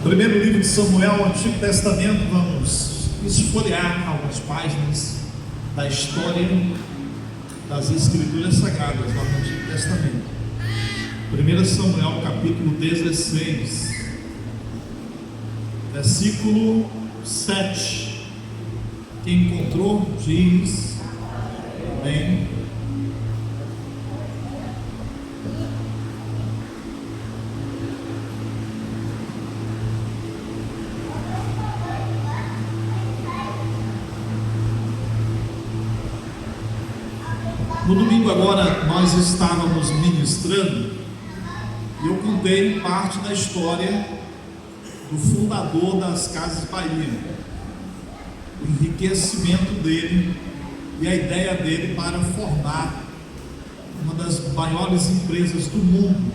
Primeiro livro de Samuel, Antigo Testamento. Vamos esfolhear algumas páginas da história das Escrituras Sagradas lá no Antigo Testamento. 1 Samuel, capítulo 16, versículo 7. Quem encontrou, diz amém. No domingo agora nós estávamos ministrando e eu contei parte da história do fundador das Casas Bahia, o enriquecimento dele e a ideia dele para formar uma das maiores empresas do mundo.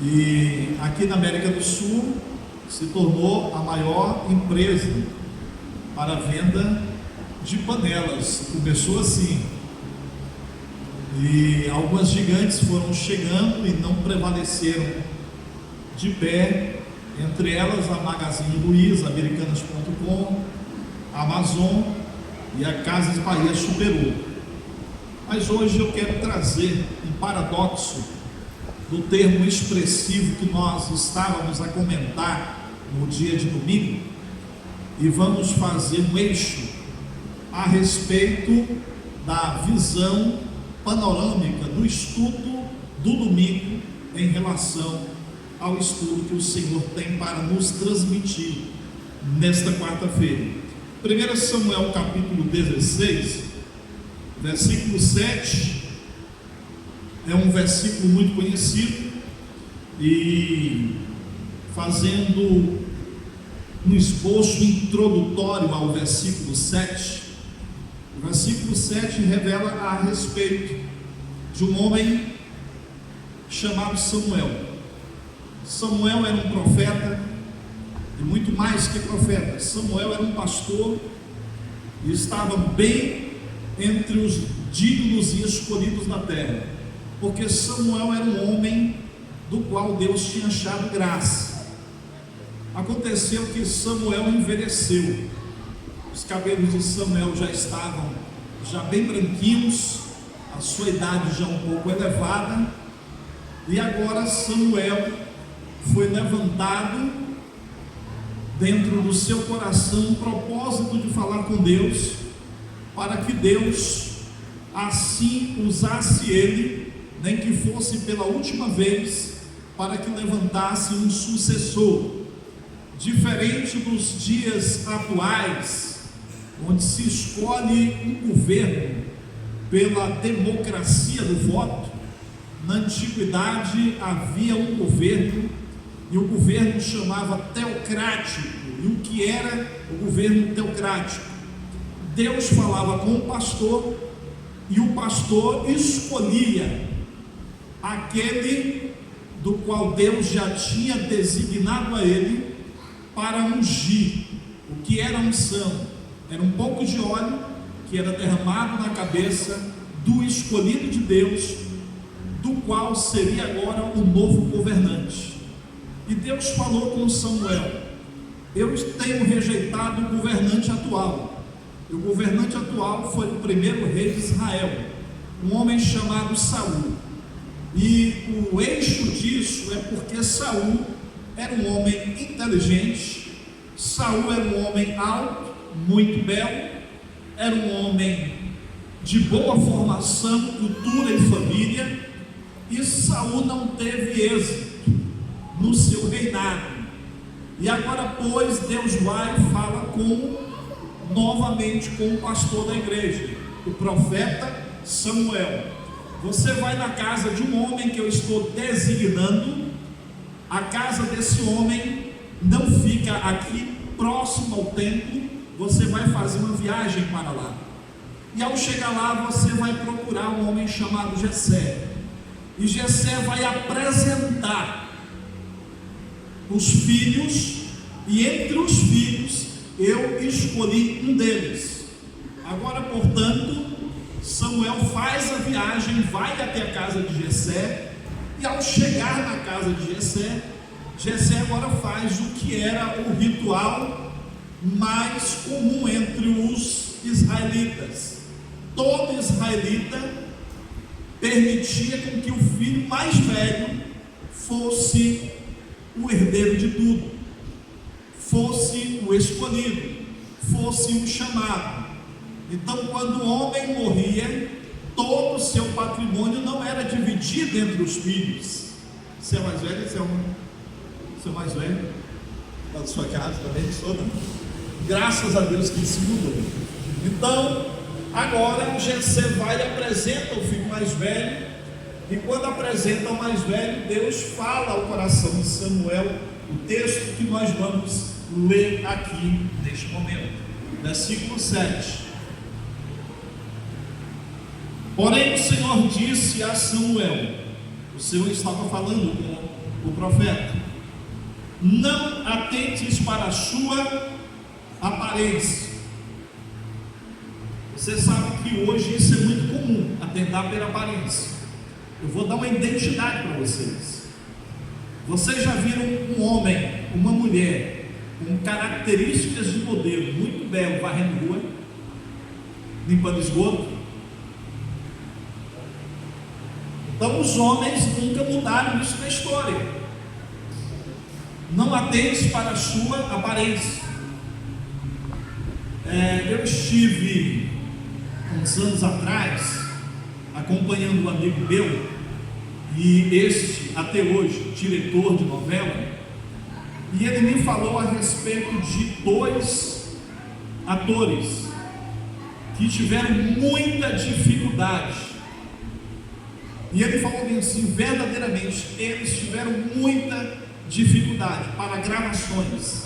E aqui na América do Sul se tornou a maior empresa para venda de panelas. Começou assim. E algumas gigantes foram chegando e não prevaleceram de pé, entre elas a Magazine Luiza, Americanas.com, a Amazon e a Casas Bahia superou. Mas hoje eu quero trazer um paradoxo do termo expressivo que nós estávamos a comentar no dia de domingo, e vamos fazer um eixo a respeito da visão panorâmica do estudo do domingo em relação ao estudo que o Senhor tem para nos transmitir nesta quarta-feira. 1 Samuel capítulo 16, versículo 7, é um versículo muito conhecido, e fazendo um esboço introdutório ao versículo 7, o versículo 7 revela a respeito de um homem chamado Samuel. Samuel era um profeta, e muito mais que profeta. Samuel era um pastor e estava bem entre os dignos e escolhidos da terra, porque Samuel era um homem do qual Deus tinha achado graça. Aconteceu que Samuel envelheceu. Os cabelos de Samuel já estavam bem branquinhos, a sua idade já um pouco elevada, e agora Samuel foi levantado dentro do seu coração o propósito de falar com Deus, para que Deus assim usasse ele, nem que fosse pela última vez, para que levantasse um sucessor. Diferente dos dias atuais, onde se escolhe um governo pela democracia do voto, na antiguidade havia um governo, e o governo chamava teocrático. E o que era o governo teocrático? Deus falava com o pastor, e o pastor escolhia aquele do qual Deus já tinha designado a ele para ungir. O que era unção? Era um pouco de óleo que era derramado na cabeça do escolhido de Deus, do qual seria agora o novo governante. E Deus falou com Samuel: eu tenho rejeitado o governante atual. E o governante atual foi o primeiro rei de Israel, um homem chamado Saul. E o eixo disso é porque Saul era um homem inteligente, Saul era um homem alto, muito belo, era um homem de boa formação, cultura e família, e Saul não teve êxito no seu reinado. E agora, pois, Deus vai e fala novamente com o pastor da igreja, o profeta Samuel: você vai na casa de um homem que eu estou designando. A casa desse homem não fica aqui próximo ao templo, você vai fazer uma viagem para lá, e ao chegar lá você vai procurar um homem chamado Jessé, e Jessé vai apresentar os filhos, e entre os filhos eu escolhi um deles. Agora, portanto, Samuel faz a viagem, vai até a casa de Jessé, e ao chegar na casa de Jessé, Jessé agora faz o que era o ritual mais comum entre os israelitas. Todo israelita permitia com que o filho mais velho fosse o herdeiro de tudo, fosse o escolhido, fosse o chamado. Então, quando o homem morria, todo o seu patrimônio não era dividido entre os filhos. Você é mais velho? Você é mais velho? Na sua casa também? Sou, não? Graças a Deus que isso mudou. Então, agora Jessé vai e apresenta o filho mais velho. E quando apresenta o mais velho, Deus fala ao coração de Samuel o texto que nós vamos ler aqui neste momento. Versículo 7. Porém o Senhor disse a Samuel, o Senhor estava falando com o profeta: não atentes para a sua aparência. Você sabe que hoje isso é muito comum, atentar pela aparência. Eu vou dar uma identidade para vocês. Vocês já viram um homem, uma mulher com características de modelo muito belo varrendo rua, limpando esgoto? Então os homens nunca mudaram isso na história. Não atente para a sua aparência. Eu estive uns anos atrás acompanhando um amigo meu, e este até hoje diretor de novela, e ele me falou a respeito de dois atores que tiveram muita dificuldade. E ele falou bem assim, verdadeiramente, eles tiveram muita dificuldade para gravações,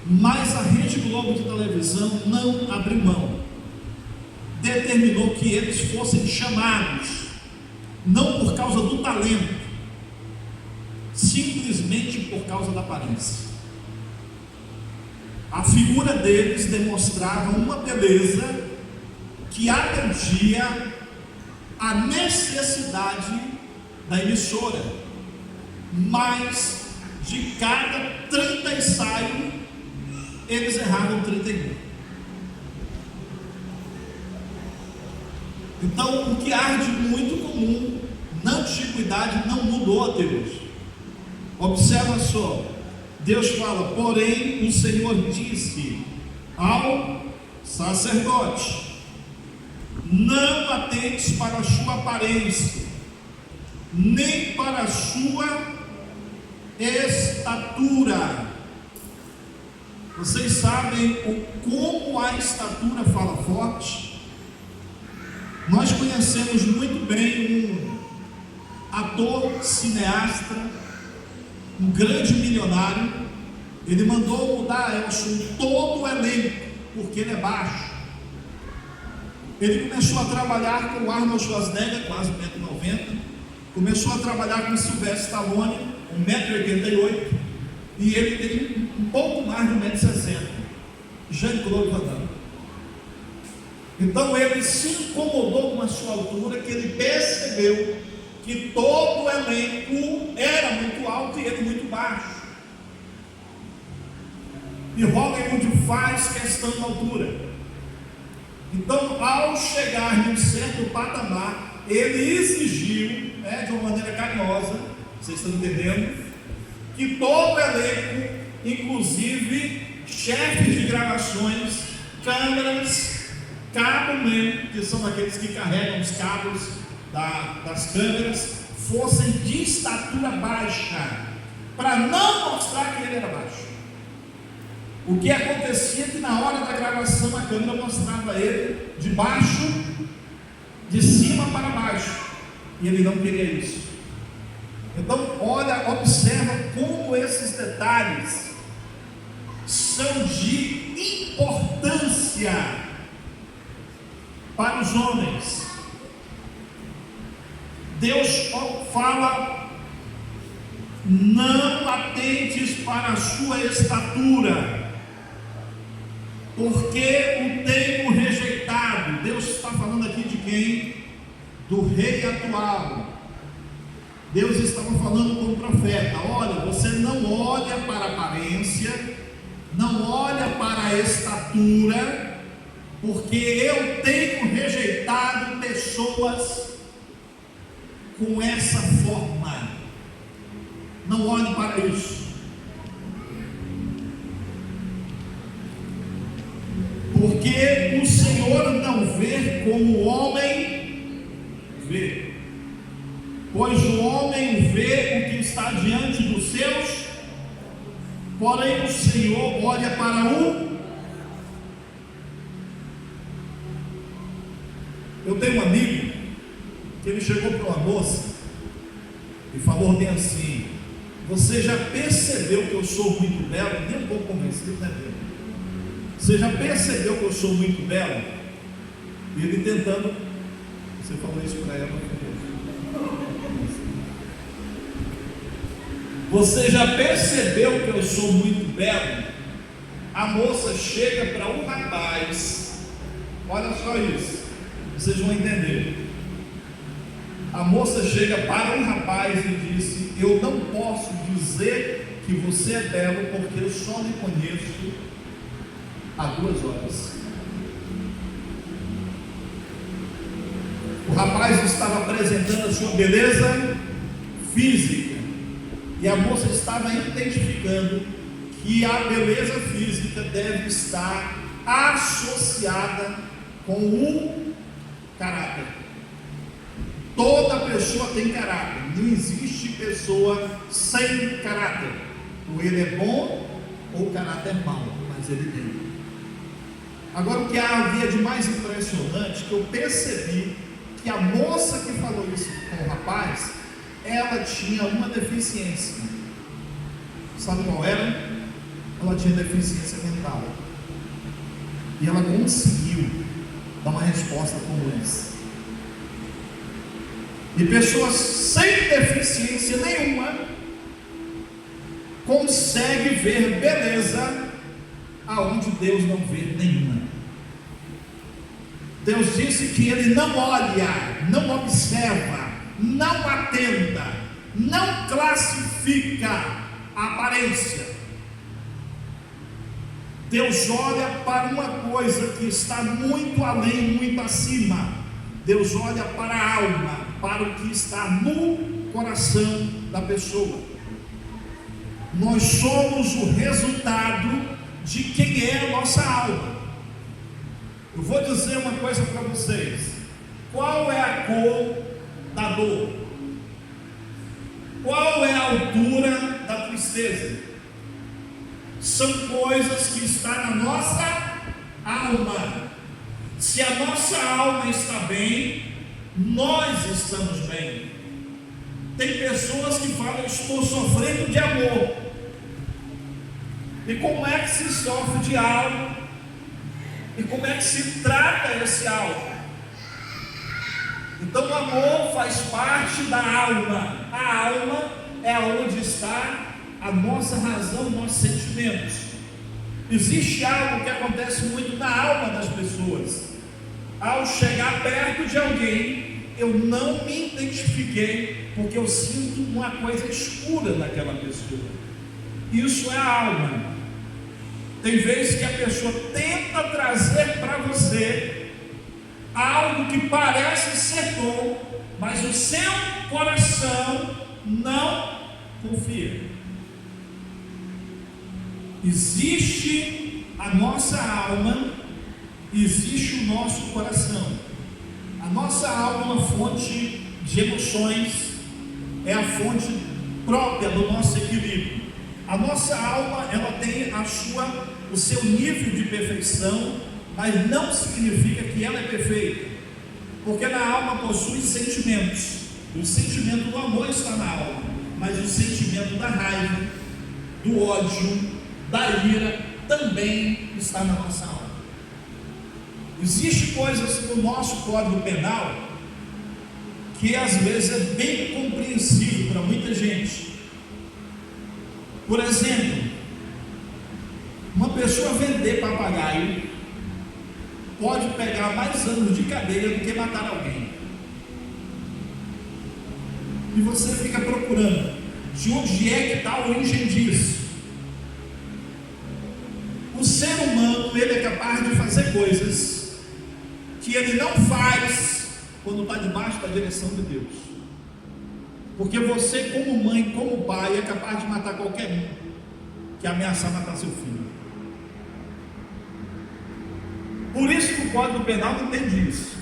mas a Rede Globo de televisão não abriu mão, determinou que eles fossem chamados, não por causa do talento, simplesmente por causa da aparência. A figura deles demonstrava uma beleza que atendia a necessidade da emissora, mas de cada 30 ensaios eles erravam 31. Então, o que há de muito comum na antiguidade não mudou até hoje. Observa só, Deus fala: porém o Senhor disse ao sacerdote: não atentes para a sua aparência, nem para a sua estatura. Vocês sabem como a estatura fala forte? Nós conhecemos muito bem um ator, cineasta, um grande milionário. Ele mandou mudar todo o elenco, porque ele é baixo. Ele começou a trabalhar com o Arnold Schwarzenegger, quase 1,90 m, começou a trabalhar com o Sylvester Stallone, 1,88 m, e ele tem um pouco mais de 1,60 m, Jean-Claude Van Damme. Então ele se incomodou com a sua altura, que ele percebeu que todo o elenco era muito alto e ele muito baixo. E Hollywood faz questão da altura. Então, ao chegar em um certo patamar, ele exigiu, de uma maneira carinhosa, vocês estão entendendo, que todo o elenco, inclusive chefes de gravações, câmeras, cablemen, que são aqueles que carregam os cabos das câmeras, fossem de estatura baixa, para não mostrar que ele era baixo. O que acontecia é que na hora da gravação a câmera mostrava ele de baixo, de cima para baixo, e ele não queria isso. Então, olha, observa como esses detalhes são de importância para os homens. Deus fala: não atentes para a sua estatura, porque o tenho rejeitado. Deus está falando aqui de quem? Do rei atual. Deus estava falando com o profeta: olha, você não olha para a aparência, não olha para a estatura, porque eu tenho rejeitado pessoas com essa forma. Não olhe para isso, porque o Senhor não vê como o homem vê, pois o homem vê o que está diante dos seus, porém o Senhor olha para o... Eu tenho um amigo que ele chegou para uma moça e falou bem assim: você já percebeu que eu sou muito belo? Nem um pouco convencido, né, Deus? Você já percebeu que eu sou muito belo? E ele tentando... Você falou isso para ela? Você já percebeu que eu sou muito belo? A moça chega para um rapaz, olha só isso, vocês vão entender. A moça chega para um rapaz e disse: eu não posso dizer que você é belo, porque eu só lhe conheço há 2 horas. O rapaz estava apresentando a sua beleza física, e a moça estava identificando que a beleza física deve estar associada com o caráter. Toda pessoa tem caráter, não existe pessoa sem caráter. Ou ele é bom ou o caráter é mau, mas ele tem. Agora, o que havia de mais impressionante, que eu percebi que a moça que falou isso com o rapaz, ela tinha uma deficiência. Sabe qual era? Ela tinha deficiência mental. E ela conseguiu dar uma resposta como essa. E pessoas sem deficiência nenhuma conseguem ver beleza aonde Deus não vê nenhuma. Deus disse que Ele não olha, não observa, não atenta, não classifica a aparência. Deus olha para uma coisa que está muito além, muito acima. Deus olha para a alma, para o que está no coração da pessoa. Nós somos o resultado de quem é a nossa alma. Eu vou dizer uma coisa para vocês: qual é a cor da dor? Qual é a altura da tristeza? São coisas que estão na nossa alma. Se a nossa alma está bem, nós estamos bem. Tem pessoas que falam: estou sofrendo de amor. E como é que se sofre de algo? E como é que se trata esse algo? Então o amor faz parte da alma. A alma é onde está a nossa razão, nossos sentimentos. Existe algo que acontece muito na alma das pessoas. Ao chegar perto de alguém, eu não me identifiquei, porque eu sinto uma coisa escura naquela pessoa. Isso é a alma. Tem vezes que a pessoa tenta trazer para você algo que parece ser bom, mas o seu coração não confia. Existe a nossa alma, existe o nosso coração. A nossa alma é uma fonte de emoções, é a fonte própria do nosso equilíbrio. A nossa alma, ela tem o seu nível de perfeição, mas não significa que ela é perfeita, porque na alma possui sentimentos. O sentimento do amor está na alma, mas o sentimento da raiva, do ódio, da ira também está na nossa alma. Existem coisas no nosso código penal que às vezes é bem compreensível para muita gente. Por exemplo, uma pessoa vender papagaio pode pegar mais anos de cadeia do que matar alguém. e você fica procurando de onde é que está a origem disso. O ser humano, ele é capaz de fazer coisas que ele não faz quando está debaixo da direção de Deus. Porque você, como mãe, como pai, é capaz de matar qualquer um que ameaçar matar seu filho. Por isso que o Código Penal não entende isso.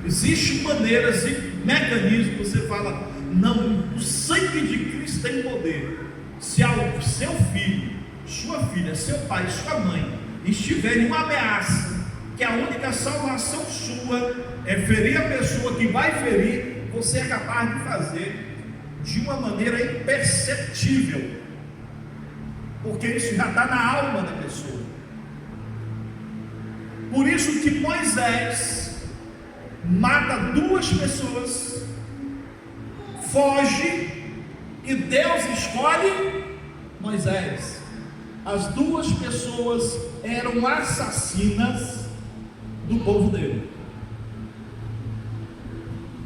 Existem maneiras e mecanismos. Você fala, não, o sangue de Cristo tem poder. Se o seu filho, sua filha, seu pai, sua mãe estiverem em uma ameaça, que a única salvação sua é ferir a pessoa que vai ferir, você é capaz de fazer de uma maneira imperceptível, porque isso já está na alma da pessoa. Por isso que Moisés mata 2 pessoas, foge, e Deus escolhe Moisés. As 2 pessoas eram assassinas do povo dele.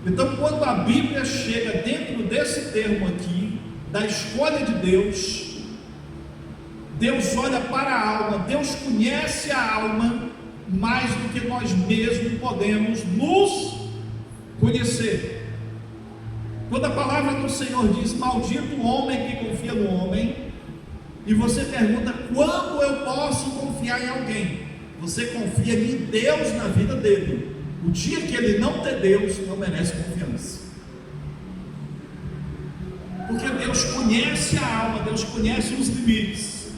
Então, quando a Bíblia chega dentro desse termo aqui, da escolha de Deus, Deus olha para a alma, Deus conhece a alma mais do que nós mesmos podemos nos conhecer. Quando a palavra do Senhor diz, maldito o homem que confia no homem, e você pergunta, quando eu posso confiar em alguém? Você confia em Deus na vida dele. O dia que ele não ter Deus, não merece confiança. Porque Deus conhece a alma, Deus conhece os limites.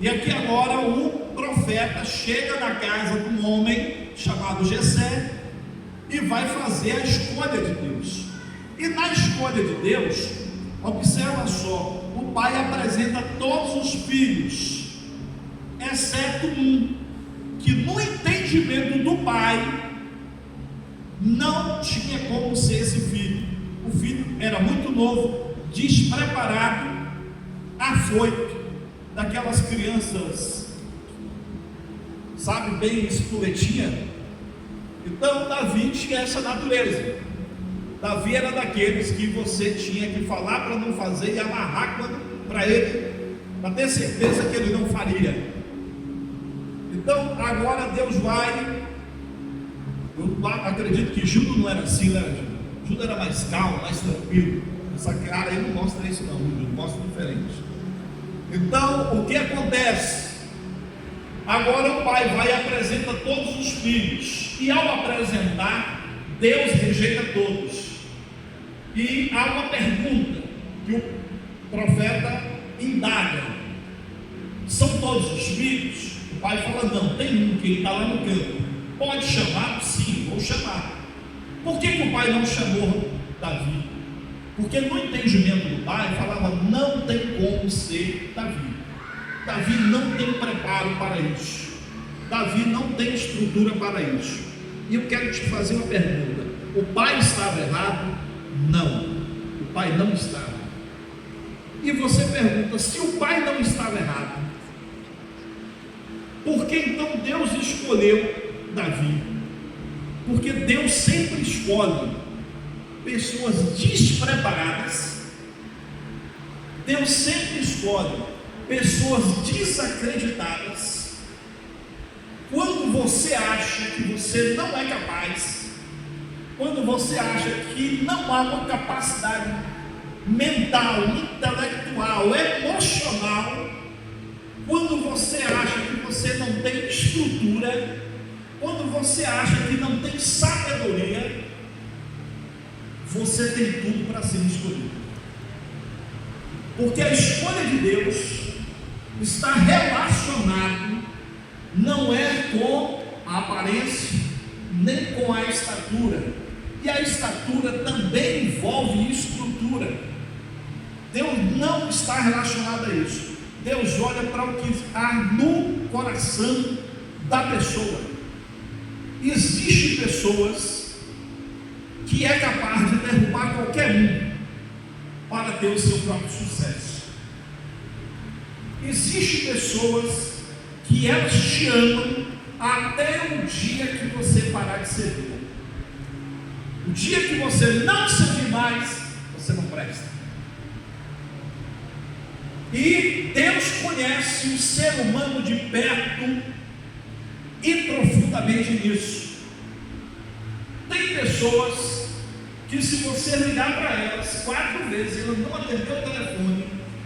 E aqui agora o profeta chega na casa de um homem chamado Jessé e vai fazer a escolha de Deus. E na escolha de Deus, observa só, o pai apresenta todos os filhos, exceto um, que no entendimento do pai, não tinha como ser esse filho. O filho era muito novo, despreparado, afoito, daquelas crianças, sabe, bem espuletinha. Então Davi tinha essa natureza. Davi era daqueles que você tinha que falar para não fazer e amarrar para ele, para ter certeza que ele não faria. Então agora Deus vai. Eu acredito que Judas não era assim, né? Judas era mais calmo, mais tranquilo. Essa cara aí não mostra isso não, Judas mostra diferente. Então o que acontece? Agora o pai vai e apresenta todos os filhos, e ao apresentar, Deus rejeita todos. E há uma pergunta que o profeta indaga: são todos os filhos? O pai fala, não, tem um que ele está lá no campo. Pode chamar? Sim, vou chamar. Por que o pai não chamou Davi? Porque no entendimento do pai falava, não tem como ser Davi. Davi não tem preparo para isso. Davi não tem estrutura para isso. E eu quero te fazer uma pergunta: o pai estava errado? Não, o pai não estava. E você pergunta, se o pai não estava errado, por que então Deus escolheu Davi? Porque Deus sempre escolhe pessoas despreparadas. Deus sempre escolhe pessoas desacreditadas. Quando você acha que você não é capaz, quando você acha que não há uma capacidade mental, intelectual, emocional, quando você acha que você não tem estrutura, quando você acha que não tem sabedoria, você tem tudo para ser escolhido. Porque a escolha de Deus está relacionado, não é com a aparência, nem com a estatura. E a estatura também envolve estrutura. Deus não está relacionado a isso. Deus olha para o que está no coração da pessoa. Existem pessoas que é capaz de derrubar qualquer um para ter o seu próprio sucesso. Existem pessoas que elas te amam até o dia que você parar de ser bom. O dia que você não servir mais, você não presta. E Deus conhece o ser humano de perto e profundamente nisso. Tem pessoas que, se você ligar para elas 4 vezes e ela não atendeu o telefone,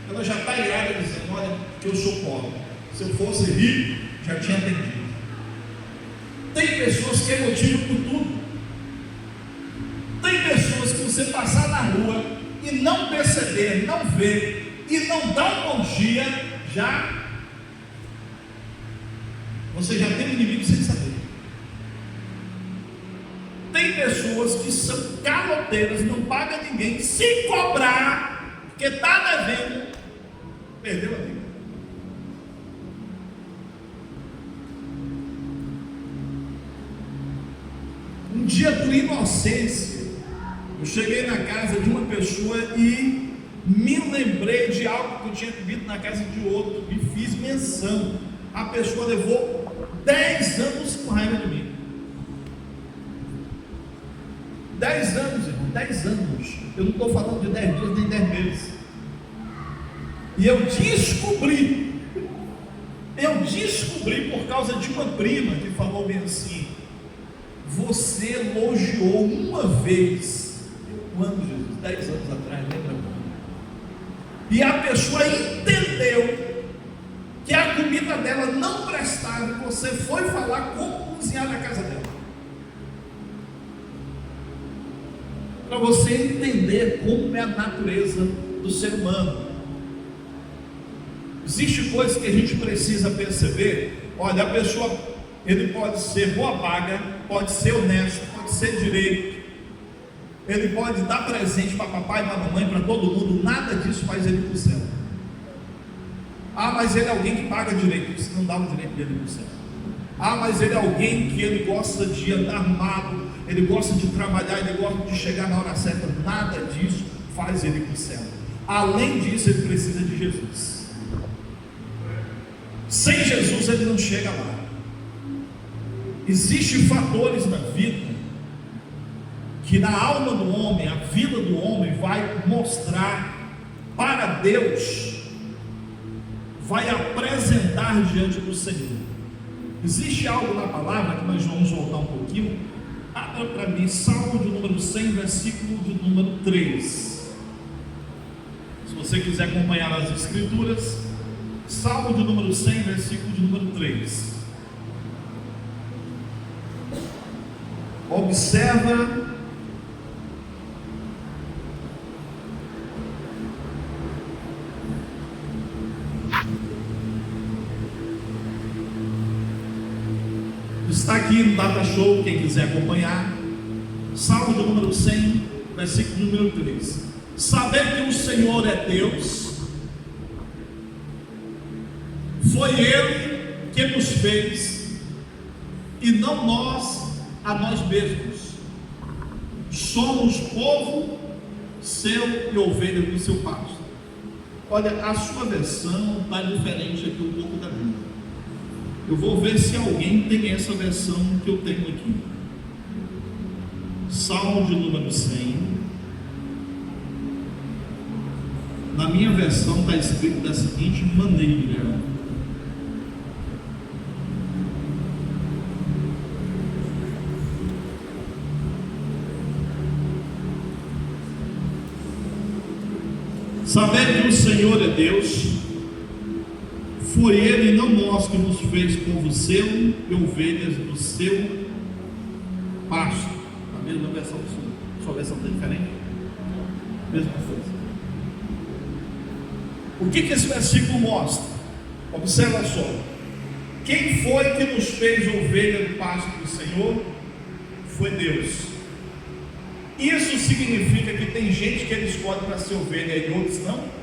ela já está irada dizendo: olha, que eu sou pobre, se eu fosse rico, já tinha atendido. Tem pessoas que é motivo por tudo. Tem pessoas que você passar na rua e não perceber, não ver e não dar um bom dia, você já tem um inimigo sem saber. Tem pessoas que são caloteiras, não pagam ninguém, se cobrar, porque está devendo, perdeu a vida. Um dia, por inocência, eu cheguei na casa de uma pessoa e me lembrei de algo que eu tinha visto na casa de outro e fiz menção. A pessoa levou 10 anos com raiva de mim. 10 anos, irmão, 10 anos. Eu não estou falando de 10 dias nem 10 meses. E eu descobri por causa de uma prima que falou bem assim: você elogiou uma vez. Quando, Jesus? 10 anos atrás, lembra? E a pessoa entendeu que a comida dela não prestava e você foi falar como cozinhar na casa dela. Para você entender como é a natureza do ser humano. Existe coisas que a gente precisa perceber. Olha, a pessoa, ele pode ser boa paga, pode ser honesto, pode ser direito, ele pode dar presente para papai e para mamãe, para todo mundo, nada disso faz ele para o céu. Ah, mas ele é alguém que paga direito, isso não dá o direito dele para o céu. Ah, mas ele é alguém que ele gosta de andar armado, ele gosta de trabalhar, ele gosta de chegar na hora certa, nada disso faz ele para o céu. Além disso, ele precisa de Jesus. Sem Jesus ele não chega lá. Existem fatores na vida que na alma do homem, a vida do homem vai mostrar para Deus, vai apresentar diante do Senhor. Existe algo na palavra que nós vamos voltar um pouquinho. Abra para mim Salmo de número 100, versículo de número 3. Se você quiser acompanhar as escrituras, Salmo de número 100, versículo de número 3. Observa está aqui no Data Show, quem quiser acompanhar. Salmo de número 100, versículo de número 3. Saber que o Senhor é Deus, foi Ele que nos fez, e não nós a nós mesmos. Somos povo seu e ovelha do seu pasto. Olha, a sua versão está diferente aqui um pouco da minha. Eu vou ver se alguém tem essa versão que eu tenho aqui. Salmo de número 100. Na minha versão está escrito da seguinte maneira: saber que o Senhor é Deus, foi Ele e não nós que nos fez povo seu e ovelhas do seu pasto. A mesma versão sua versão está diferente? Mesma coisa. O que esse versículo mostra? Observa só. Quem foi que nos fez ovelha do pasto do Senhor? Foi Deus. Isso significa que tem gente que Ele escolhe para ser ovelha e outros não?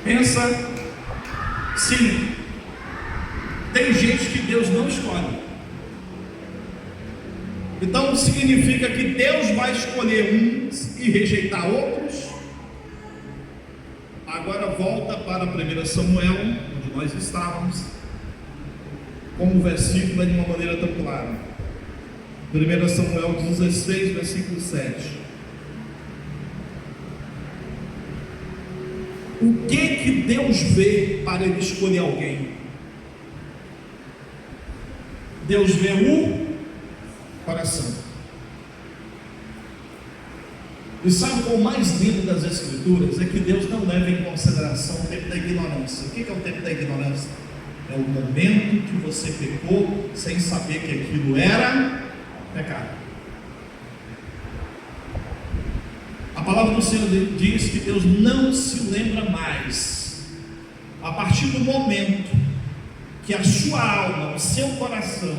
Pensa, sim, tem gente que Deus não escolhe. Então significa que Deus vai escolher uns e rejeitar outros. Agora volta para 1 Samuel, onde nós estávamos. como o versículo é de uma maneira tão clara. 1 Samuel 16, versículo 7. O que Deus vê para ele escolher alguém? Deus vê o coração. E sabe qual o mais lindo das Escrituras? É que Deus não leva em consideração o tempo da ignorância. O que é o tempo da ignorância? É o momento que você pecou sem saber que aquilo era pecado. A palavra do Senhor diz que Deus não se lembra mais. A partir do momento que a sua alma, o seu coração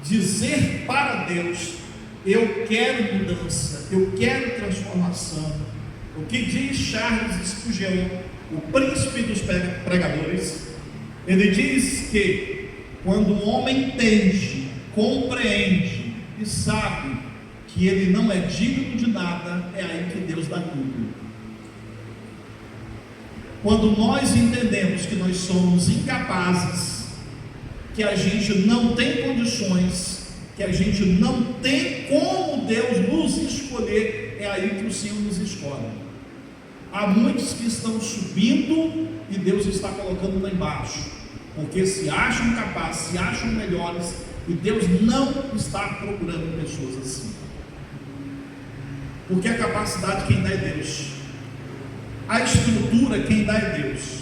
dizer para Deus: eu quero mudança, eu quero transformação. O que diz Charles Spurgeon, o príncipe dos pregadores? Ele diz que quando um homem entende, compreende e sabe que ele não é digno de nada, é aí que Deus dá tudo. Quando nós entendemos que nós somos incapazes, que a gente não tem condições, que a gente não tem como Deus nos escolher, é aí que o Senhor nos escolhe. Há muitos que estão subindo e Deus está colocando lá embaixo, porque se acham capazes, se acham melhores, e Deus não está procurando pessoas assim. Porque a capacidade quem dá é Deus, a estrutura quem dá é Deus,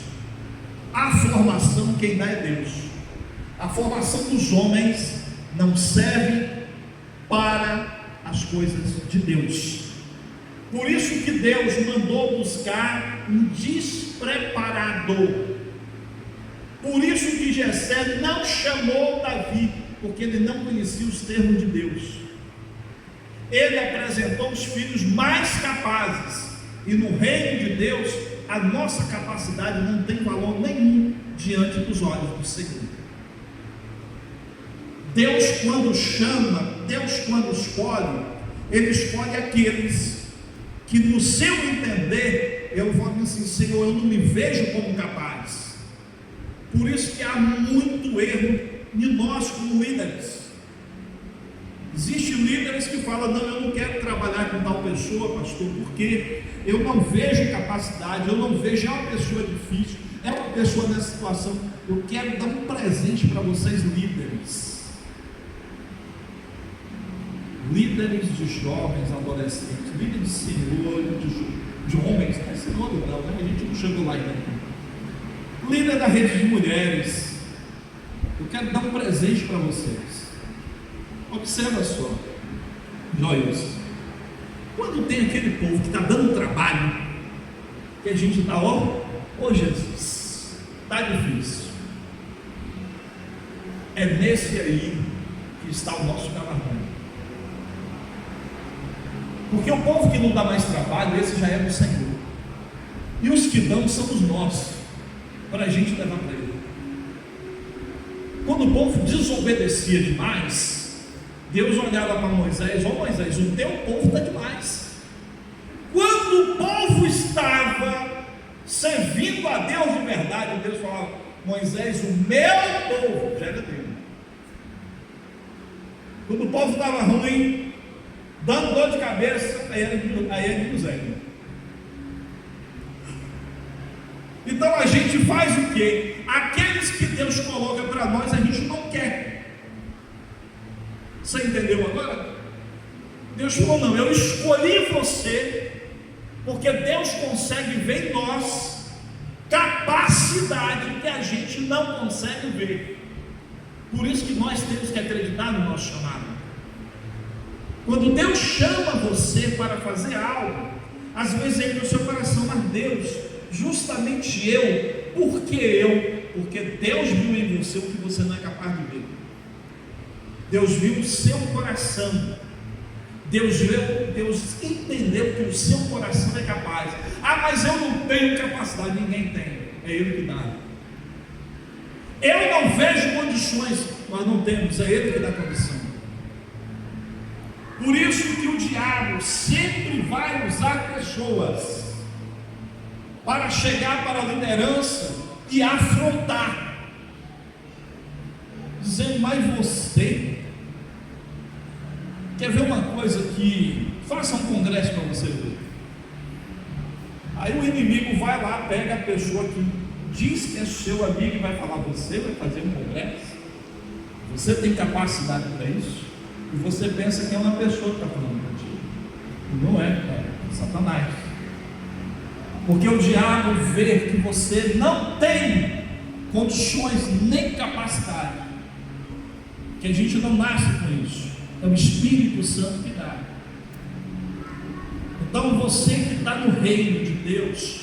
a formação quem dá é Deus. A formação dos homens não serve para as coisas de Deus. Por isso que Deus mandou buscar um despreparado. Por isso que Jessé não chamou Davi, porque ele não conhecia os termos de Deus. Ele apresentou os filhos mais capazes, e no reino de Deus a nossa capacidade não tem valor nenhum diante dos olhos do Senhor. Deus, quando chama, Deus, quando escolhe, Ele escolhe aqueles que, no seu entender, eu vou dizer assim: Senhor, eu não me vejo como capaz. Por isso que há muito erro em nós como líderes. Existem líderes que falam: não, eu não quero trabalhar com tal pessoa, pastor, porque eu não vejo capacidade, eu não vejo, é uma pessoa difícil, é uma pessoa nessa situação. Eu quero dar um presente para vocês, líderes. Líderes de jovens, adolescentes, líderes de senhores, de homens, não é senhor não, né? A gente não chegou lá ainda. Líder da rede de mulheres, eu quero dar um presente para vocês. Observa só, joias. Quando tem aquele povo que está dando trabalho, que a gente está, ó Jesus, está difícil. É nesse aí que está o nosso galardão. Porque o povo que não dá mais trabalho, esse já é do Senhor. E os que dão são os nossos, para a gente levar para Ele. Quando o povo desobedecia demais, Deus olhava para Moisés: ó Moisés, o teu povo está demais. Quando o povo estava servindo a Deus de verdade, Deus falava: Moisés, o meu povo, já era dele. Quando o povo estava ruim, dando dor de cabeça, aí é de José. Então a gente faz o quê? Aqueles que Deus coloca para nós, a gente não quer. Você entendeu agora? Deus falou: não, eu escolhi você, porque Deus consegue ver em nós capacidade que a gente não consegue ver. Por isso que nós temos que acreditar no nosso chamado. Quando Deus chama você para fazer algo, às vezes é no seu coração: mas Deus, justamente eu, por que eu? Porque Deus viu em você o que você não é capaz de ver. Deus viu o seu coração. Deus entendeu que o seu coração é capaz. Ah, mas eu não tenho capacidade. Ninguém tem, é Ele que dá. Eu não vejo condições, nós não temos, é Ele que dá condição. Por isso que o diabo sempre vai usar pessoas para chegar para a liderança e afrontar. dizendo: mas você quer ver uma coisa que faça um congresso para você ver. Aí o inimigo vai lá, pega a pessoa que diz que é seu amigo e vai falar: você vai fazer um congresso? Você tem capacidade para isso? E você pensa que é uma pessoa que está falando contigo. Não é, é Satanás. Porque o diabo vê que você não tem condições nem capacidade, que a gente não nasce com isso, é o Espírito Santo que dá. Então você que está no reino de Deus,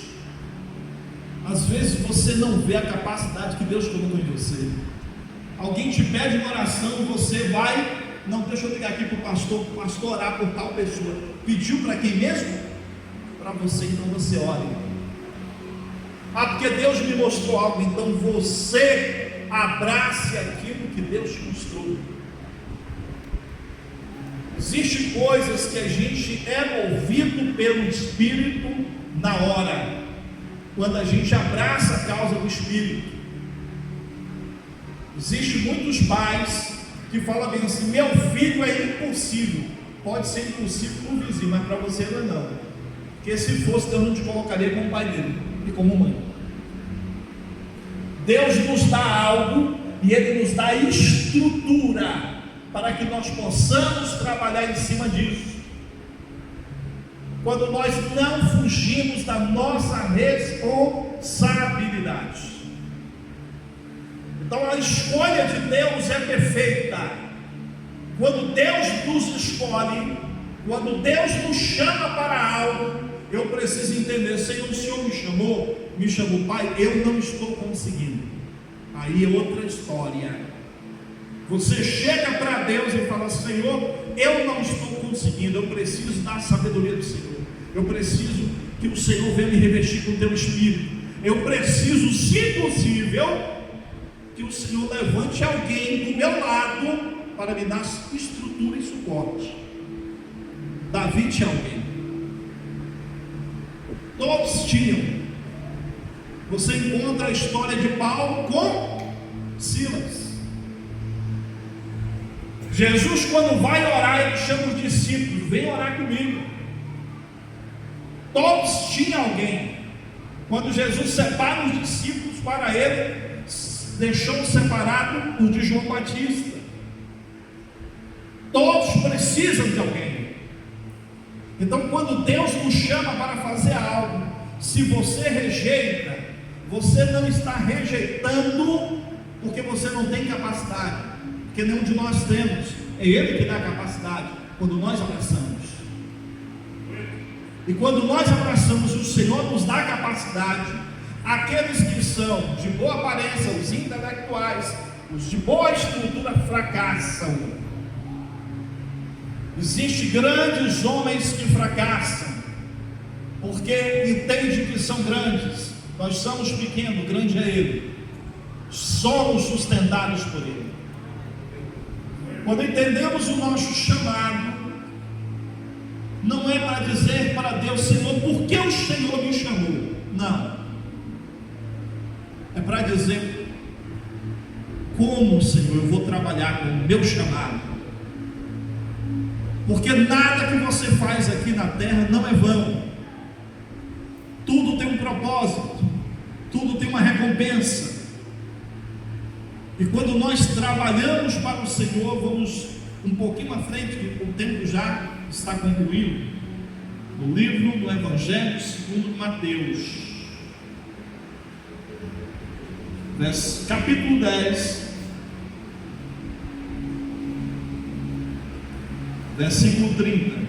às vezes você não vê a capacidade que Deus colocou em você. Alguém te pede uma oração e você vai: não, deixa eu ligar aqui para o pastor orar por tal pessoa. Pediu para quem mesmo? Para você, então você ore. Ah, porque Deus me mostrou algo. Então você abrace aquilo que Deus te mostrou. Existem coisas que a gente é movido pelo Espírito na hora, quando a gente abraça a causa do Espírito. Existem muitos pais que falam bem assim: meu filho é impossível. Pode ser impossível para o vizinho, mas para você não. Porque se fosse, Deus não te colocaria como pai dele e como mãe. Deus nos dá algo e Ele nos dá estrutura para que nós possamos trabalhar em cima disso. Quando nós não fugimos da nossa responsabilidade. Então a escolha de Deus é perfeita. Quando Deus nos escolhe, quando Deus nos chama para algo, eu preciso entender: Senhor, o Senhor me chamou, Pai, eu não estou conseguindo. Aí é outra história. Você chega para Deus e fala: Senhor, eu não estou conseguindo, eu preciso da sabedoria do Senhor, eu preciso que o Senhor venha me revestir com o teu Espírito, eu preciso, se possível, que o Senhor levante alguém do meu lado para me dar estrutura e suporte. Davi tinha alguém, todos tinham. Você encontra a história de Paulo com Silas. Jesus, quando vai orar, ele chama os discípulos: vem orar comigo. Todos tinham alguém. Quando Jesus separa os discípulos para ele, deixou separado os de João Batista. Todos precisam de alguém. Então, quando Deus nos chama para fazer algo, se você rejeita, você não está rejeitando porque você não tem capacidade, porque nenhum de nós temos. É Ele que dá a capacidade quando nós abraçamos. E quando nós abraçamos, o Senhor nos dá a capacidade. Aqueles que são de boa aparência, os intelectuais, os de boa estrutura, fracassam. Existem grandes homens que fracassam, porque entendem que são grandes. Nós somos pequenos, grande é Ele. Somos sustentados por Ele. Quando entendemos o nosso chamado, não é para dizer para Deus: Senhor, por que o Senhor me chamou? Não. É para dizer: como, Senhor, eu vou trabalhar com o meu chamado? Porque nada que você faz aqui na terra não é vão. Tudo tem um propósito, tudo tem uma recompensa. E quando nós trabalhamos para o Senhor, vamos um pouquinho à frente, que o tempo já está concluído, no livro do Evangelho segundo Mateus, capítulo 10, versículo 30.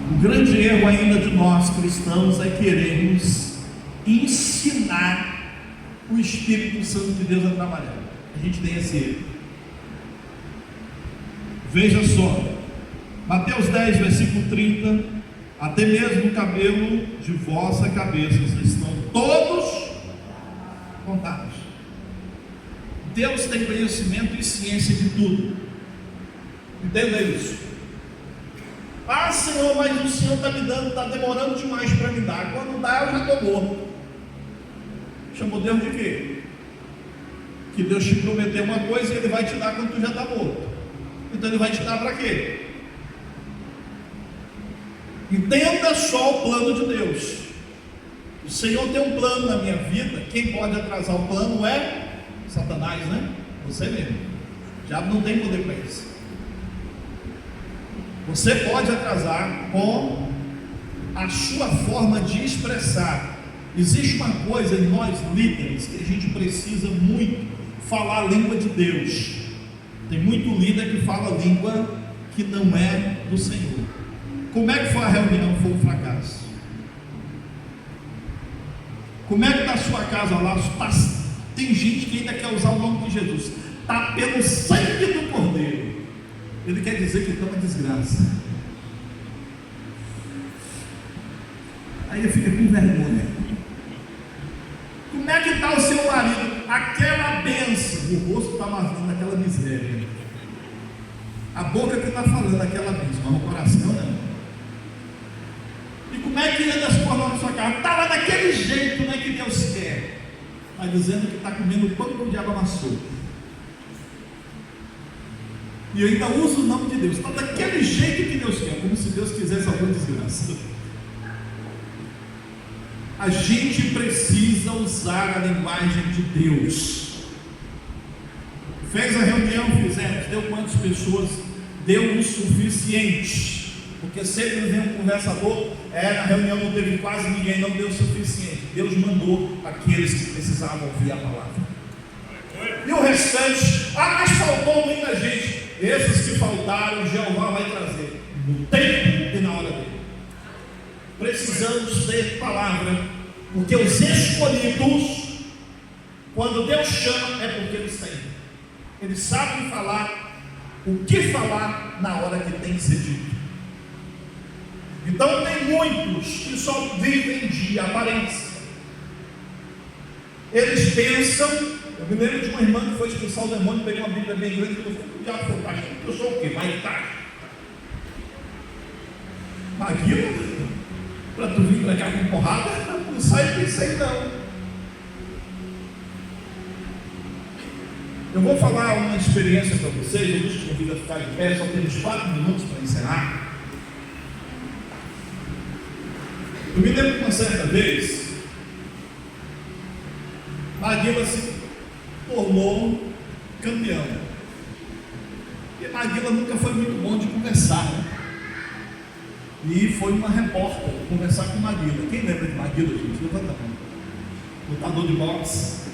O grande erro ainda de nós cristãos é querermos ensinar o Espírito Santo de Deus a trabalhar. A gente tem esse erro. Veja só, Mateus 10, versículo 30: até mesmo o cabelo de vossa cabeça estão todos contados. Deus tem conhecimento e ciência de tudo. Entenda isso. Senhor, mas o Senhor está me dando, está demorando demais para me dar. Quando dá, eu já estou morto. Chamou Deus de quê? Que Deus te prometeu uma coisa e Ele vai te dar quando tu já está morto. Então Ele vai te dar para quê? Entenda só o plano de Deus. O Senhor tem um plano na minha vida. Quem pode atrasar o plano é Satanás, né? Você mesmo. Já não tem poder para isso. Você pode atrasar com a sua forma de expressar. Existe uma coisa em nós líderes que a gente precisa muito falar a língua de Deus. Tem muito líder que fala a língua que não é do Senhor. Como é que foi a reunião? Foi um fracasso. Como é que está a sua casa lá? Tem gente que ainda quer usar o nome de Jesus. Está pelo sangue do Cordeiro. Ele quer dizer que está uma desgraça. Aí ele fica com vergonha. Como é que está o seu marido? Aquela bênção. O rosto está marcando aquela miséria. A boca que está falando aquela bênção, mas o coração não. E como é que anda as coisas na sua casa? Está lá daquele jeito, né, que Deus quer. Está dizendo que está comendo o pão que o diabo amassou. E eu ainda uso o nome de Deus. Está daquele jeito que Deus quer, como se Deus quisesse alguma desgraça. A gente precisa usar a linguagem de Deus. Fez a reunião, fizemos, deu quantas pessoas? Deu o suficiente. Porque sempre vem um conversador, a reunião não teve quase ninguém, não deu o suficiente. Deus mandou aqueles que precisavam ouvir a palavra. E o restante, mas faltou muita gente. Esses que faltaram, Jeová vai trazer no tempo e na hora dele. Precisamos ter palavra, porque os escolhidos, quando Deus chama, é porque eles têm. Eles sabem falar o que falar na hora que tem que ser dito. Então tem muitos que só vivem de aparência. Eles pensam. Eu me lembro de uma irmã que foi expulsar o demônio, peguei uma Bíblia bem grande e falou: o diabo foi pastor, eu sou o quê? Maguila? Para tu vir para cá com porrada? Não sai disso aí não. Eu vou falar uma experiência para vocês. Eu vos convido a ficar de pé, só temos 4 minutos para encerrar. Eu me lembro que uma certa vez Maguila se tornou campeão. E Maguila nunca foi muito bom de conversar, né? E foi uma repórter conversar com Maguila. Quem lembra de Maguila, gente? Levanta a mão. Lutador de boxe.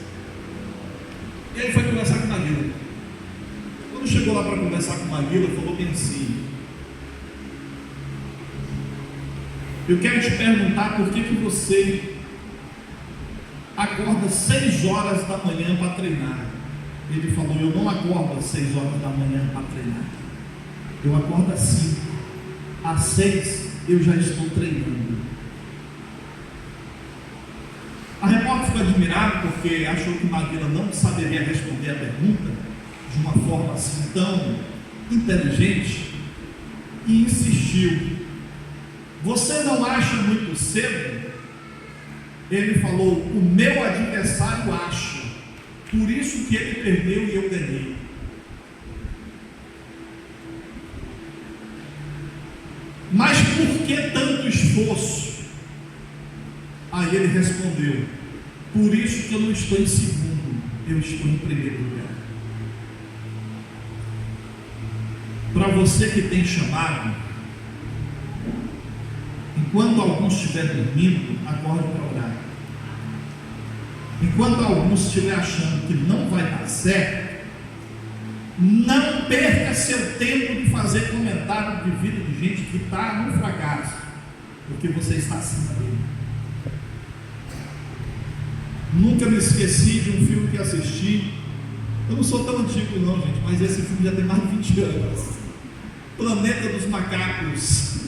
E ele foi conversar com Maguila. Quando chegou lá para conversar com Maguila, falou bem assim: eu quero te perguntar por que você acorda 6 horas da manhã para treinar. Ele falou: eu não acordo às 6 horas da manhã para treinar. Eu acordo às 5. Às 6 eu já estou treinando. A repórter ficou admirada porque achou que Maguila não saberia responder a pergunta de uma forma assim tão inteligente e insistiu: você não acha muito cedo? Ele falou: o meu adversário acha, por isso que ele perdeu e eu ganhei. Mas por que tanto esforço? Aí ele respondeu: por isso que eu não estou em segundo, eu estou em primeiro lugar. Para você que tem chamado, enquanto alguns estiverem dormindo, acorde para orar. Enquanto alguns estiverem achando que não vai dar certo, não perca seu tempo de fazer comentário de vida de gente que está no fracasso, porque você está acima dele. Nunca me esqueci de um filme que assisti. Eu não sou tão antigo não, gente, mas esse filme já tem mais de 20 anos. Planeta dos Macacos,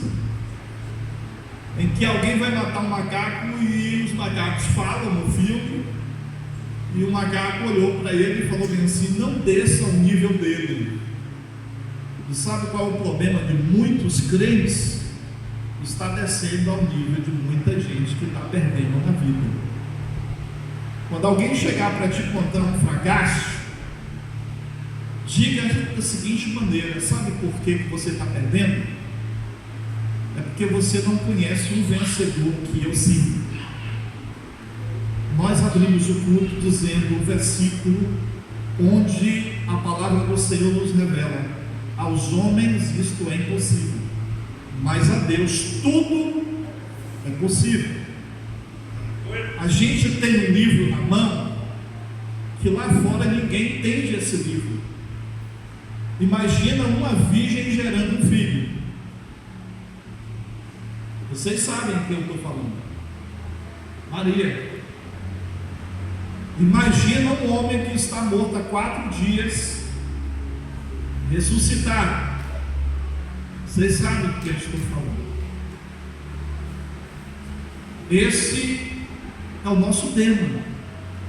em que alguém vai matar um macaco e os macacos falam no filme, e o macaco olhou para ele e falou bem assim: não desça ao nível dele. E sabe qual é o problema de muitos crentes? está descendo ao nível de muita gente que está perdendo na vida. Quando alguém chegar para te contar um fracasso, diga da seguinte maneira: sabe por que você está perdendo? É porque você não conhece um vencedor que eu sigo. Nós abrimos o culto dizendo o versículo onde a palavra do Senhor nos revela: aos homens isto é impossível, mas a Deus tudo é possível. A gente tem um livro na mão que lá fora ninguém entende esse livro. Imagina uma virgem gerando um filho. Vocês sabem o que eu estou falando. Maria. Imagina um homem que está morto há 4 dias ressuscitar. Vocês sabem o que eu estou falando. Esse é o nosso tema.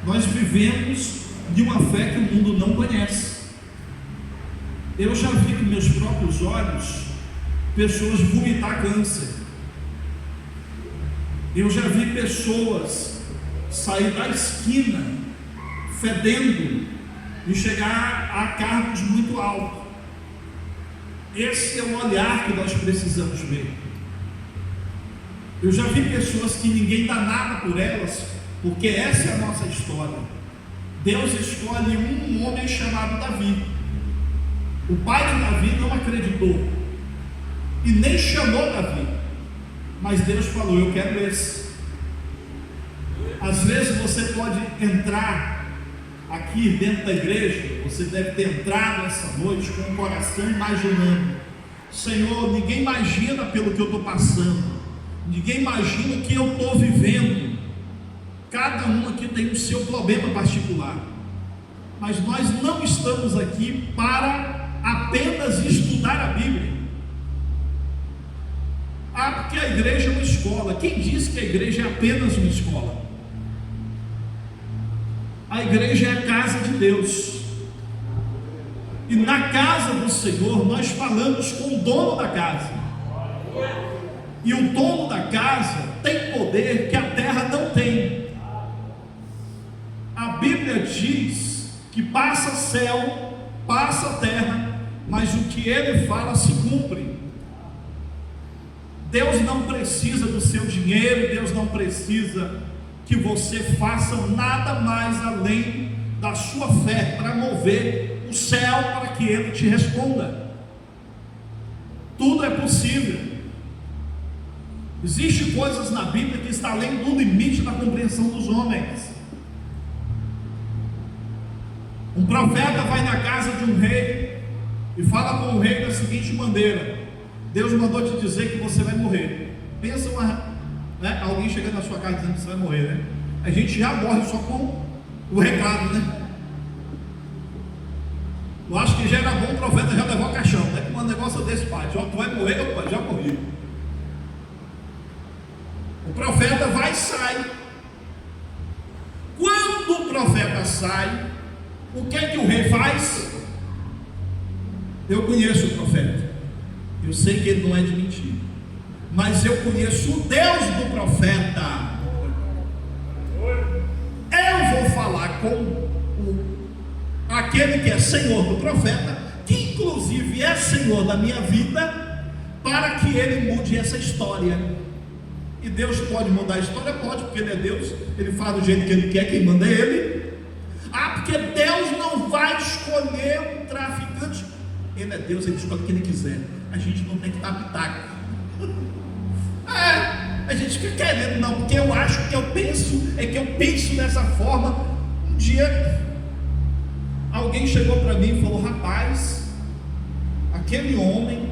Nós vivemos de uma fé que o mundo não conhece. Eu já vi com meus próprios olhos pessoas vomitar câncer. Eu já vi pessoas sair da esquina fedendo e chegar a cargos muito altos. Esse é o olhar que nós precisamos ver. Eu já vi pessoas que ninguém dá nada por elas, porque essa é a nossa história. Deus escolhe um homem chamado Davi. O pai de Davi não acreditou e nem chamou Davi, mas Deus falou: eu quero esse. Às vezes você pode entrar aqui dentro da igreja, você deve ter entrado essa noite com o coração imaginando: Senhor, ninguém imagina pelo que eu estou passando, ninguém imagina o que eu estou vivendo. Cada um aqui tem o seu problema particular, mas nós não estamos aqui para apenas estudar a Bíblia. Porque a igreja é uma escola. Quem diz que a igreja é apenas uma escola? A igreja é a casa de Deus, e na casa do Senhor nós falamos com o dono da casa, e o dono da casa tem poder que a terra não tem. A Bíblia diz que passa céu, passa terra, mas o que ele fala se cumpre. Deus não precisa do seu dinheiro, Deus não precisa que você faça nada mais além da sua fé para mover o céu para que ele te responda. Tudo é possível. Existem coisas na Bíblia que estão além do limite da compreensão dos homens. Um profeta vai na casa de um rei e fala com o rei da seguinte maneira: Deus mandou te dizer que você vai morrer. Pensa alguém chegando na sua casa dizendo que você vai morrer, né? A gente já morre só com o recado, né? Eu acho que já era bom o profeta já levar o caixão, né? Com um negócio desse, pai, tu vai morrer, meu pai, já morri. O profeta vai e sai. Quando o profeta sai, o que é que o rei faz? Eu conheço o profeta, eu sei que ele não é de mentira, mas eu conheço o Deus do profeta. Eu vou falar com aquele que é Senhor do profeta, que inclusive é Senhor da minha vida, para que ele mude essa história. E Deus pode mudar a história? Pode, porque ele é Deus, ele faz do jeito que ele quer, quem manda é ele. Porque Deus não vai escolher um traficante, ele é Deus, ele escolhe quem ele quiser. A gente não tem que dar pitaco. A gente fica querendo, não, porque eu acho que eu penso dessa forma. Um dia alguém chegou para mim e falou: rapaz, aquele homem,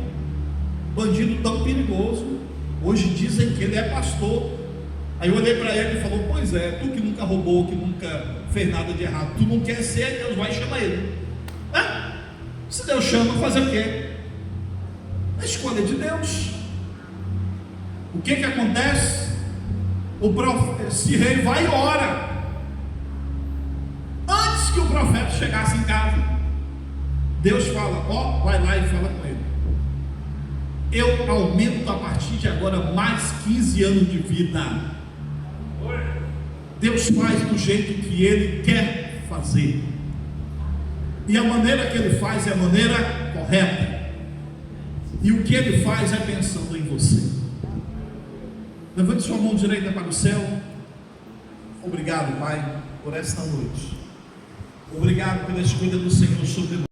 bandido tão perigoso, hoje dizem que ele é pastor. Aí eu olhei para ele e falou: pois é, tu que nunca roubou, que nunca fez nada de errado, tu não quer ser, Deus vai chamar ele. Se Deus chama, fazer o quê? A escolha é de Deus. O que acontece? Esse rei vai e ora. Antes que o profeta chegasse em casa, Deus fala: vai lá e fala com ele. eu aumento a partir de agora mais 15 anos de vida. Deus faz do jeito que Ele quer fazer, e a maneira que Ele faz é a maneira correta, e o que Ele faz é pensando em você. Levante sua mão direita para o céu. Obrigado, Pai, por esta noite. Obrigado pela escolha do Senhor sobre nós.